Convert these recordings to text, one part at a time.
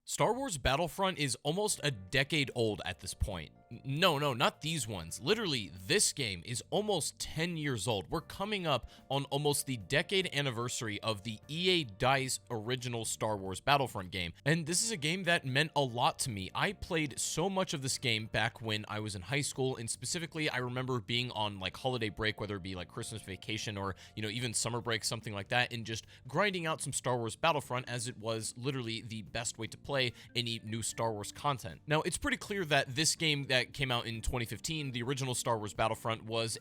Star Wars Battlefront is almost a decade old at this point. No, not these ones. Literally, this game is almost 10 years old. We're coming up on almost the decade anniversary of the EA DICE original Star Wars Battlefront game. And this is a game that meant a lot to me. I played so much of this game back when I was in high school, and specifically, I remember being on like holiday break, whether it be like Christmas vacation or, even summer break, something like that, and just grinding out some Star Wars Battlefront as it was literally the best way to play any new Star Wars content. Now, it's pretty clear that this game that came out in 2015, the original Star Wars Battlefront, was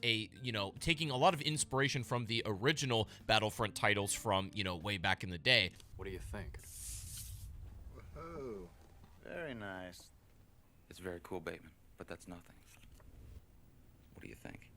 taking a lot of inspiration from the original Battlefront titles from, way back in the day. What do you think? Whoa, very nice. It's very cool, Bateman, but that's nothing. What do you think?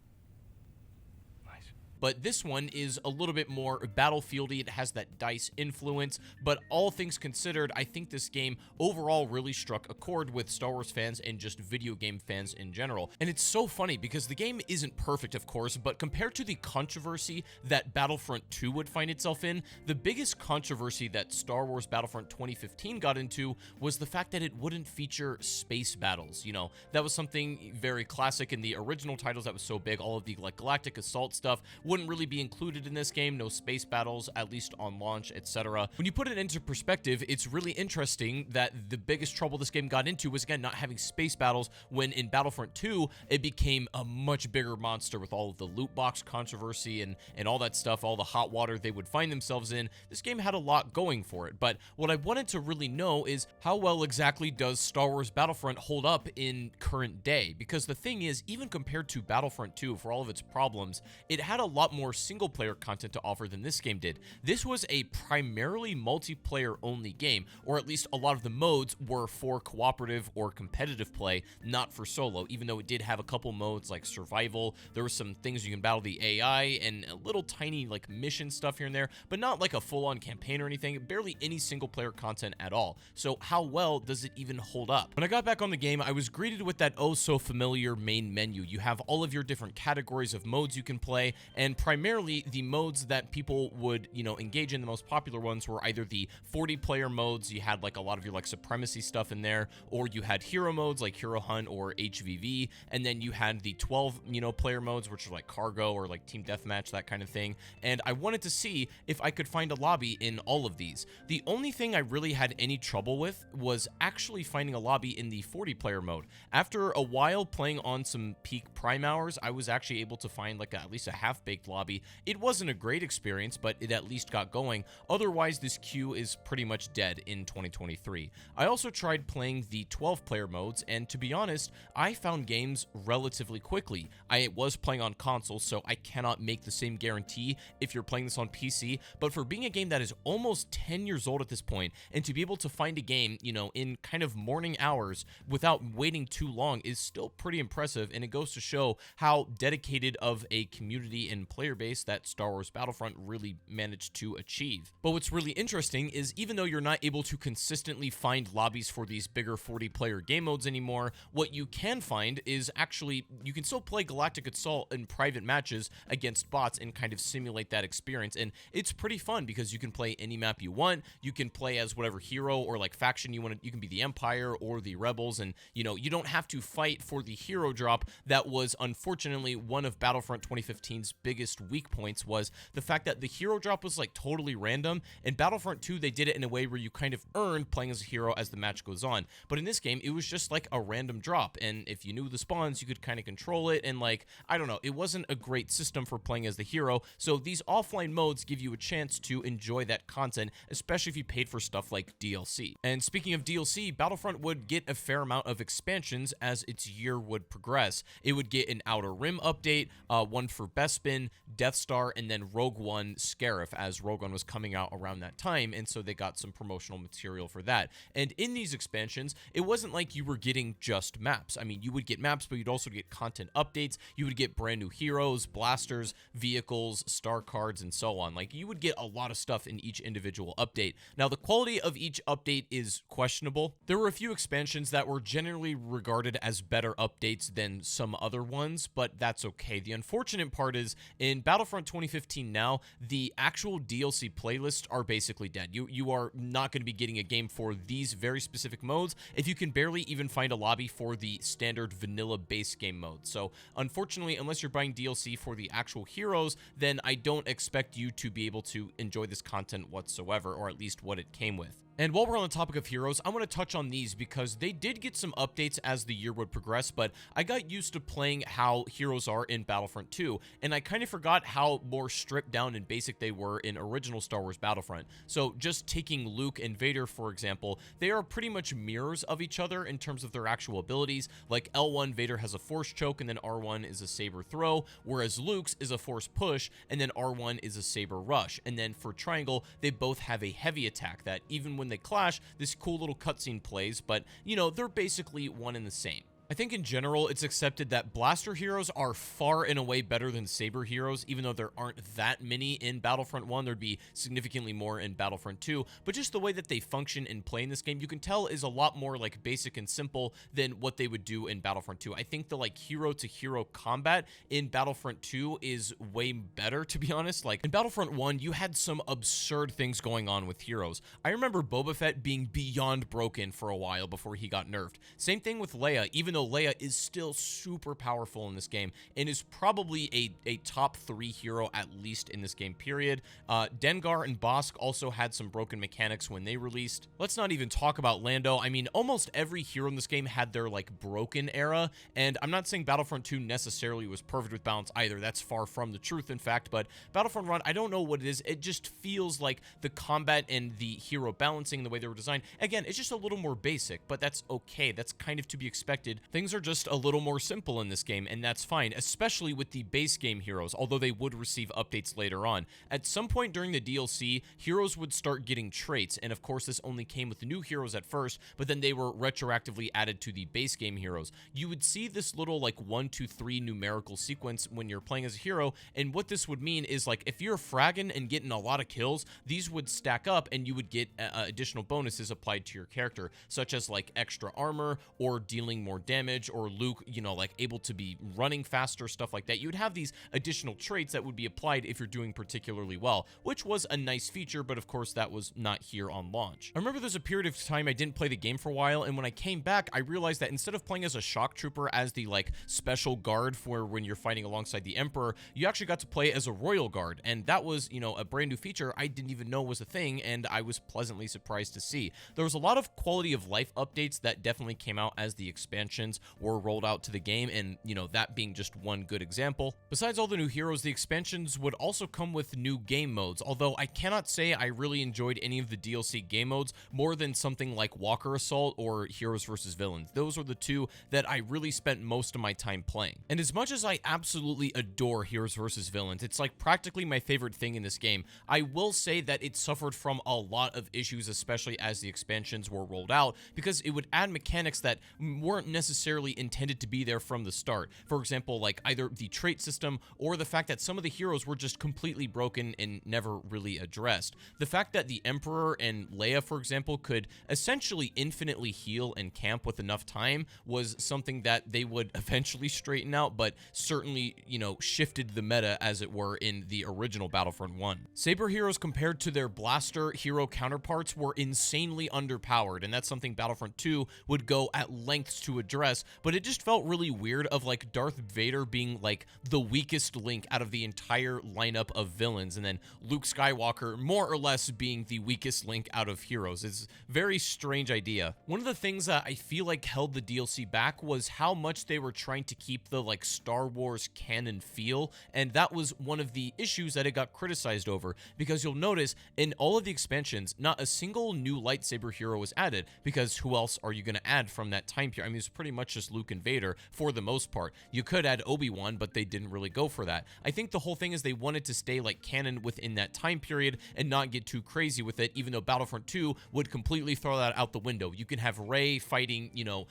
Nice. But this one is a little bit more battlefieldy. It has that DICE influence, but all things considered, I think this game overall really struck a chord with Star Wars fans and just video game fans in general. And it's so funny because the game isn't perfect, of course, but compared to the controversy that Battlefront 2 would find itself in, the biggest controversy that Star Wars Battlefront 2015 got into was the fact that it wouldn't feature space battles. That was something very classic in the original titles that was so big. All of the galactic assault stuff wouldn't really be included in this game, no space battles, at least on launch, etc. When you put it into perspective, it's really interesting that the biggest trouble this game got into was, again, not having space battles, when in Battlefront 2, it became a much bigger monster with all of the loot box controversy and all that stuff, all the hot water they would find themselves in. This game had a lot going for it, but what I wanted to really know is how well exactly does Star Wars Battlefront hold up in current day? Because the thing is, even compared to Battlefront 2, for all of its problems, it had a lot more single-player content to offer than this game did. This was a primarily multiplayer-only game, or at least a lot of the modes were for cooperative or competitive play, not for solo, even though it did have a couple modes like survival. There were some things you can battle the AI, and a little tiny mission stuff here and there, but not like a full-on campaign or anything, barely any single-player content at all. So how well does it even hold up? When I got back on the game, I was greeted with that oh-so-familiar main menu. You have all of your different categories of modes you can play, and primarily the modes that people would, engage in, the most popular ones were either the 40-player modes. You had a lot of your supremacy stuff in there, or you had hero modes like Hero Hunt or HVV, and then you had the 12, player modes, which are like cargo or like team deathmatch, that kind of thing. And I wanted to see if I could find a lobby in all of these. The only thing I really had any trouble with was actually finding a lobby in the 40-player mode. After a while playing on some peak prime hours, I was actually able to find at least a half-baked lobby. It wasn't a great experience, but it at least got going. Otherwise, this queue is pretty much dead in 2023. I also tried playing the 12-player modes, and to be honest, I found games relatively quickly. I was playing on console, so I cannot make the same guarantee if you're playing this on PC, but for being a game that is almost 10 years old at this point, and to be able to find a game, in kind of morning hours without waiting too long is still pretty impressive, and it goes to show how dedicated of a community and player base that Star Wars Battlefront really managed to achieve. But what's really interesting is, even though you're not able to consistently find lobbies for these bigger 40-player game modes anymore, what you can find is actually, you can still play Galactic Assault in private matches against bots and kind of simulate that experience, and it's pretty fun because you can play any map you want. You can play as whatever hero or faction you want. You can be the Empire or the Rebels, and you don't have to fight for the hero drop. That was unfortunately one of Battlefront 2015's biggest weak points, was the fact that the hero drop was totally random. In Battlefront 2, they did it in a way where you kind of earned playing as a hero as the match goes on, but in this game it was just a random drop, and if you knew the spawns, you could kind of control it, and I don't know, it wasn't a great system for playing as the hero. So these offline modes give you a chance to enjoy that content, especially if you paid for stuff like DLC. And speaking of DLC, Battlefront would get a fair amount of expansions as its year would progress. It would get an Outer Rim update, one for Bespin, Death Star, and then Rogue One Scarif, as Rogue One was coming out around that time, and so they got some promotional material for that. And in these expansions, it wasn't like you were getting just maps. I mean, you would get maps, but you'd also get content updates. You would get brand new heroes, blasters, vehicles, star cards, and so on. You would get a lot of stuff in each individual update. Now, the quality of each update is questionable. There were a few expansions that were generally regarded as better updates than some other ones, but that's okay. The unfortunate part is in Battlefront 2015 now, the actual DLC playlists are basically dead. You are not going to be getting a game for these very specific modes if you can barely even find a lobby for the standard vanilla base game mode. So unfortunately, unless you're buying DLC for the actual heroes, then I don't expect you to be able to enjoy this content whatsoever, or at least what it came with. And while we're on the topic of heroes, I want to touch on these because they did get some updates as the year would progress, but I got used to playing how heroes are in Battlefront 2, and I kind of forgot how more stripped down and basic they were in original Star Wars Battlefront. So just taking Luke and Vader, for example, they are pretty much mirrors of each other in terms of their actual abilities. Like L1, Vader has a force choke, and then R1 is a saber throw, whereas Luke's is a force push, and then R1 is a saber rush. And then for Triangle, they both have a heavy attack that even when they clash, this cool little cutscene plays, but you know, they're basically one and the same. I think in general, it's accepted that blaster heroes are far and away better than saber heroes, even though there aren't that many in Battlefront 1. There'd be significantly more in Battlefront 2, but just the way that they function and play in this game, you can tell is a lot more like basic and simple than what they would do in Battlefront 2. I think the like hero to hero combat in Battlefront 2 is way better, to be honest. Like in Battlefront 1, you had some absurd things going on with heroes. I remember Boba Fett being beyond broken for a while before he got nerfed. Same thing with Leia, even though Leia is still super powerful in this game and is probably a top 3 hero at least in this game, period. Dengar and Bossk also had some broken mechanics when they released. Let's not even talk about Lando. I mean, almost every hero in this game had their like broken era, and I'm not saying Battlefront 2 necessarily was perfect with balance either. That's far from the truth, in fact, but Battlefront 1, I don't know what it is. It just feels like the combat and the hero balancing, the way they were designed, again, it's just a little more basic, but that's okay. That's kind of to be expected. Things are just a little more simple in this game, and that's fine, especially with the base game heroes, although they would receive updates later on. At some point during the DLC, heroes would start getting traits, and of course this only came with the new heroes at first, but then they were retroactively added to the base game heroes. You would see this little like 1, 2, 3 numerical sequence when you're playing as a hero, and what this would mean is like if you're fragging and getting a lot of kills, these would stack up and you would get additional bonuses applied to your character, such as like extra armor or dealing more damage, or Luke, you know, like able to be running faster, stuff like that. You would have these additional traits that would be applied if you're doing particularly well, which was a nice feature, but of course that was not here on launch. I remember there's a period of time I didn't play the game for a while, and when I came back, I realized that instead of playing as a shock trooper as the like special guard for when you're fighting alongside the Emperor, you actually got to play as a royal guard, and that was, you know, a brand new feature I didn't even know was a thing, and I was pleasantly surprised to see. There was a lot of quality of life updates that definitely came out as the expansions were rolled out to the game, and you know, that being just one good example. Besides all the new heroes, the expansions would also come with new game modes, although I cannot say I really enjoyed any of the DLC game modes more than something like Walker Assault or Heroes vs. Villains. Those are the two that I really spent most of my time playing. And as much as I absolutely adore Heroes vs. Villains, it's like practically my favorite thing in this game, I will say that it suffered from a lot of issues, especially as the expansions were rolled out, because it would add mechanics that weren't necessarily intended to be there from the start. For example, like either the trait system or the fact that some of the heroes were just completely broken and never really addressed. The fact that the Emperor and Leia, for example, could essentially infinitely heal and camp with enough time was something that they would eventually straighten out, but certainly, you know, shifted the meta, as it were, in the original Battlefront 1. Saber heroes compared to their blaster hero counterparts were insanely underpowered, and that's something Battlefront 2 would go at lengths to address, but it just felt really weird of like Darth Vader being like the weakest link out of the entire lineup of villains, and then Luke Skywalker more or less being the weakest link out of heroes. It's a very strange idea. One of the things that I feel like held the DLC back was how much they were trying to keep the like Star Wars canon feel, and that was one of the issues that it got criticized over, because you'll notice in all of the expansions, not a single new lightsaber hero was added, because who else are you going to add from that time period? I mean, it's pretty much just Luke and Vader for the most part. You could add Obi-Wan, but they didn't really go for that. I think the whole thing is they wanted to stay like canon within that time period and not get too crazy with it, even though Battlefront 2 would completely throw that out the window. You can have Rey fighting, you know,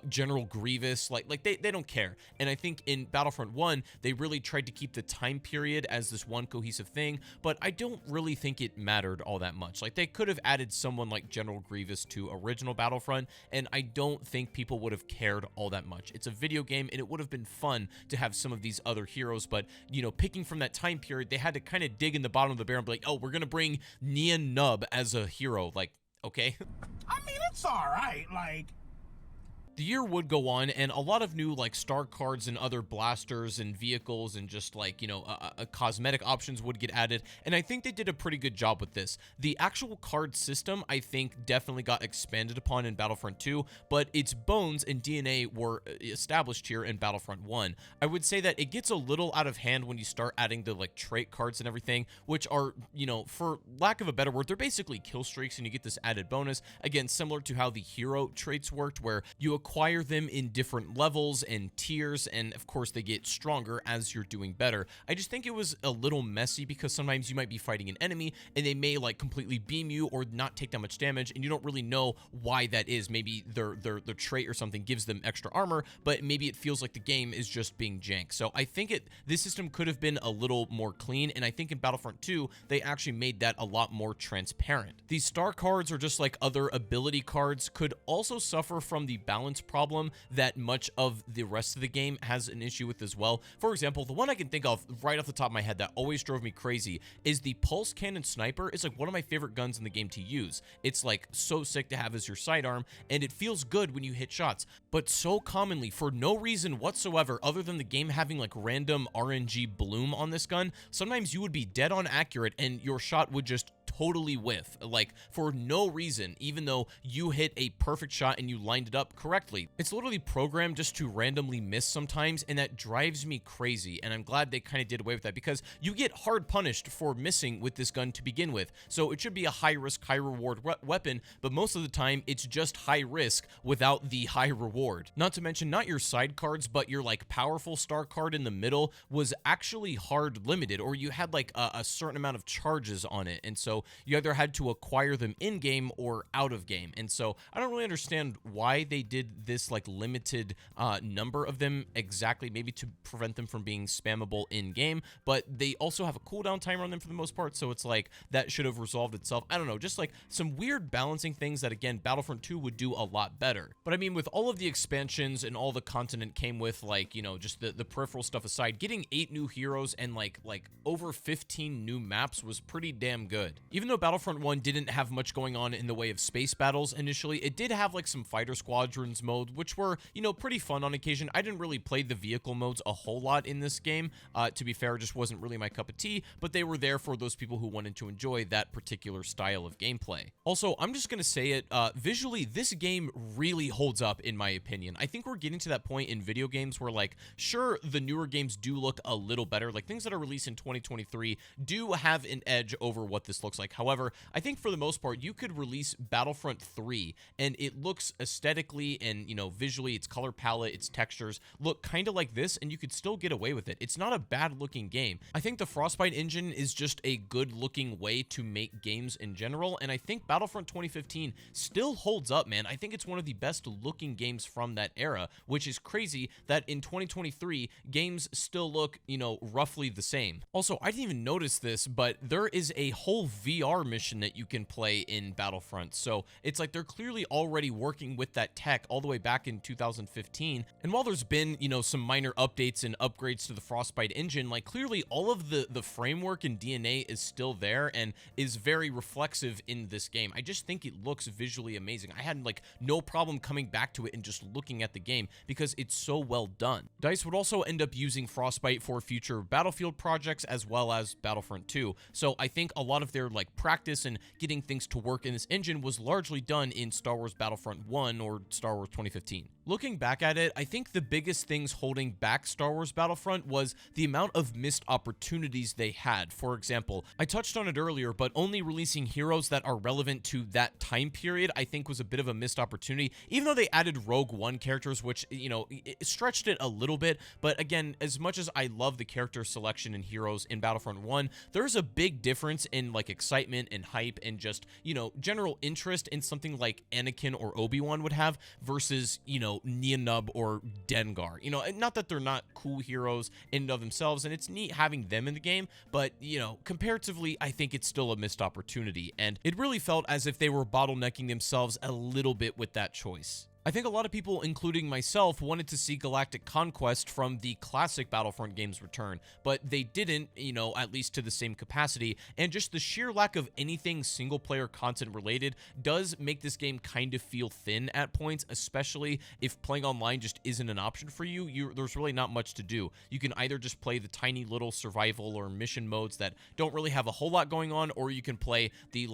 General Grievous, like they don't care. And I think in Battlefront 1, they really tried to keep the time period as this one cohesive thing, but I don't really think it mattered all that much. Like, they could have added someone like General Grievous to original Battlefront, and I don't think people would have cared cared all that much. It's a video game, and it would have been fun to have some of these other heroes, but, you know, picking from that time period, they had to kind of dig in the bottom of the barrel and be like, oh, we're going to bring Nia Nub as a hero. Like, okay. I mean, it's all right, like... The year would go on, and a lot of new, like, star cards and other blasters and vehicles and just, like, you know, cosmetic options would get added, and I think they did a pretty good job with this. The actual card system, I think, definitely got expanded upon in Battlefront 2, but its bones and DNA were established here in Battlefront 1. I would say that it gets a little out of hand when you start adding the, like, trait cards and everything, which are, you know, for lack of a better word, they're basically kill streaks, and you get this added bonus. Again, similar to how the hero traits worked, where you acquire them in different levels and tiers, and of course they get stronger as you're doing better. I just think it was a little messy because sometimes you might be fighting an enemy and they may like completely beam you or not take that much damage, and you don't really know why that is. Maybe their trait or something gives them extra armor, but maybe it feels like the game is just being jank. So I think this system could have been a little more clean, and I think in Battlefront 2 they actually made that a lot more transparent. These star cards, or just like other ability cards, could also suffer from the balance problem that much of the rest of the game has an issue with as well. For example, the one I can think of right off the top of my head that always drove me crazy is the pulse cannon sniper. It's like one of my favorite guns in the game to use. It's like so sick to have as your sidearm, and it feels good when you hit shots, but so commonly, for no reason whatsoever other than the game having like random RNG bloom on this gun, sometimes you would be dead on accurate and your shot would just totally whiff, like for no reason, even though you hit a perfect shot and you lined it up correctly. It's literally programmed just to randomly miss sometimes, and that drives me crazy, and I'm glad they kind of did away with that because you get hard punished for missing with this gun to begin with. So it should be a high risk, high reward weapon, but most of the time it's just high risk without the high reward. Not to mention, not your side cards, but your like powerful star card in the middle was actually hard limited, or you had like a certain amount of charges on it, and so you either had to acquire them in game or out of game. And so I don't really understand why they did this like limited number of them exactly, maybe to prevent them from being spammable in game, but they also have a cooldown timer on them for the most part, so it's like that should have resolved itself. I don't know, just like some weird balancing things that again Battlefront 2 would do a lot better. But I mean, with all of the expansions and all the content it came with, like, you know, just the peripheral stuff aside, getting 8 new heroes and like over 15 new maps was pretty damn good. Even though Battlefront 1 didn't have much going on in the way of space battles initially, it did have like some fighter squadrons mode, which were, you know, pretty fun on occasion. I didn't really play the vehicle modes a whole lot in this game. To be fair, it just wasn't really my cup of tea, but they were there for those people who wanted to enjoy that particular style of gameplay. Also, I'm just going to say it, visually, this game really holds up in my opinion. I think we're getting to that point in video games where, like, sure, the newer games do look a little better. Like, things that are released in 2023 do have an edge over what this looks like. However, I think for the most part, you could release Battlefront 3 and it looks aesthetically and, you know, visually, its color palette, its textures look kind of like this, and you could still get away with it. It's not a bad looking game. I think the Frostbite engine is just a good looking way to make games in general, and I think Battlefront 2015 still holds up, man. I think it's one of the best looking games from that era, which is crazy that in 2023, games still look, you know, roughly the same. Also, I didn't even notice this, but there is a whole VR mission that you can play in Battlefront, so it's like they're clearly already working with that tech all the way back in 2015, and while there's been, you know, some minor updates and upgrades to the Frostbite engine, like clearly all of the framework and DNA is still there and is very reflexive in this game. I just think it looks visually amazing. I had like no problem coming back to it and just looking at the game because it's so well done. DICE would also end up using Frostbite for future Battlefield projects as well as Battlefront 2, so I think a lot of their like practice and getting things to work in this engine was largely done in Star Wars Battlefront 1 or Star Wars 2015. Looking back at it, I think the biggest things holding back Star Wars Battlefront was the amount of missed opportunities they had. For example, I touched on it earlier, but only releasing heroes that are relevant to that time period I think was a bit of a missed opportunity, even though they added Rogue One characters, which, you know, it stretched it a little bit, but again, as much as I love the character selection and heroes in Battlefront 1, there's a big difference in like excitement and hype and just, you know, general interest in something like Anakin or Obi-Wan would have versus, you know, Nia Nub or Dengar. You know, not that they're not cool heroes in and of themselves, and it's neat having them in the game, but, you know, comparatively, I think it's still a missed opportunity, and it really felt as if they were bottlenecking themselves a little bit with that choice. I think a lot of people, including myself, wanted to see Galactic Conquest from the classic Battlefront games return, but they didn't, at least to the same capacity, and just the sheer lack of anything single-player content related does make this game kind of feel thin at points, especially if playing online just isn't an option for you. There's really not much to do. You can either just play the tiny little survival or mission modes that don't really have a whole lot going on, or you can play the,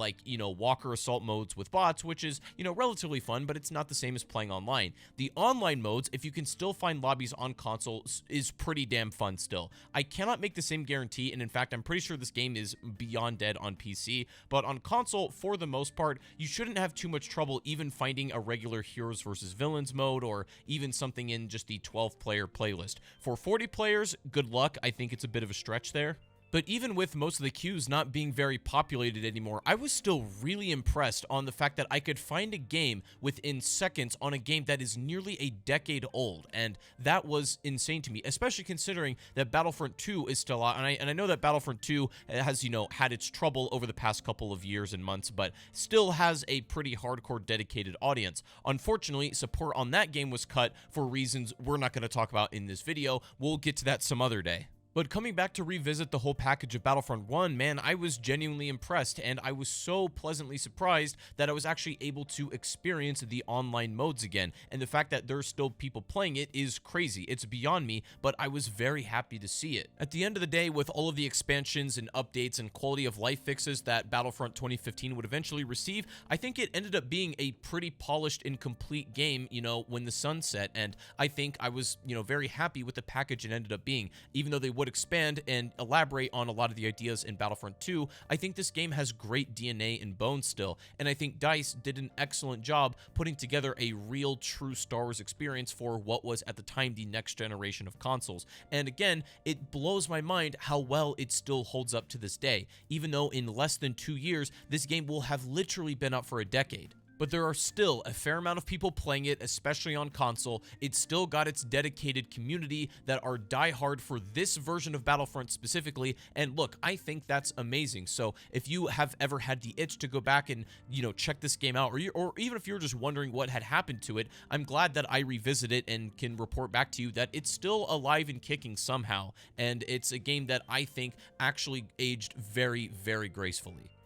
Walker Assault modes with bots, which is, relatively fun, but it's not the same as playing online. The online modes, if you can still find lobbies on console, is pretty damn fun still. I cannot make the same guarantee, and in fact, I'm pretty sure this game is beyond dead on PC, but on console, for the most part, you shouldn't have too much trouble even finding a regular heroes versus villains mode, or even something in just the 12-player playlist. For 40 players, good luck. I think it's a bit of a stretch there. But even with most of the queues not being very populated anymore, I was still really impressed on the fact that I could find a game within seconds on a game that is nearly a decade old, and that was insane to me, especially considering that Battlefront 2 is still out, and I know that Battlefront 2 has, had its trouble over the past couple of years and months, but still has a pretty hardcore dedicated audience. Unfortunately, support on that game was cut for reasons we're not going to talk about in this video. We'll get to that some other day. But coming back to revisit the whole package of Battlefront 1, man, I was genuinely impressed, and I was so pleasantly surprised that I was actually able to experience the online modes again, and the fact that there's still people playing it is crazy. It's beyond me, but I was very happy to see it. At the end of the day, with all of the expansions and updates and quality of life fixes that Battlefront 2015 would eventually receive, I think it ended up being a pretty polished and complete game, when the sun set, and I think I was, very happy with the package it ended up being. Even though they would expand and elaborate on a lot of the ideas in Battlefront 2, I think this game has great DNA and bones still, and I think DICE did an excellent job putting together a real true Star Wars experience for what was at the time the next generation of consoles. And again, it blows my mind how well it still holds up to this day, even though in less than 2 years, this game will have literally been up for a decade. But there are still a fair amount of people playing it, especially on console. It's still got its dedicated community that are diehard for this version of Battlefront specifically, and look, I think that's amazing. So if you have ever had the itch to go back and, check this game out, or even if you're just wondering what had happened to it, I'm glad that I revisit it and can report back to you that it's still alive and kicking somehow, and it's a game that I think actually aged very, very gracefully.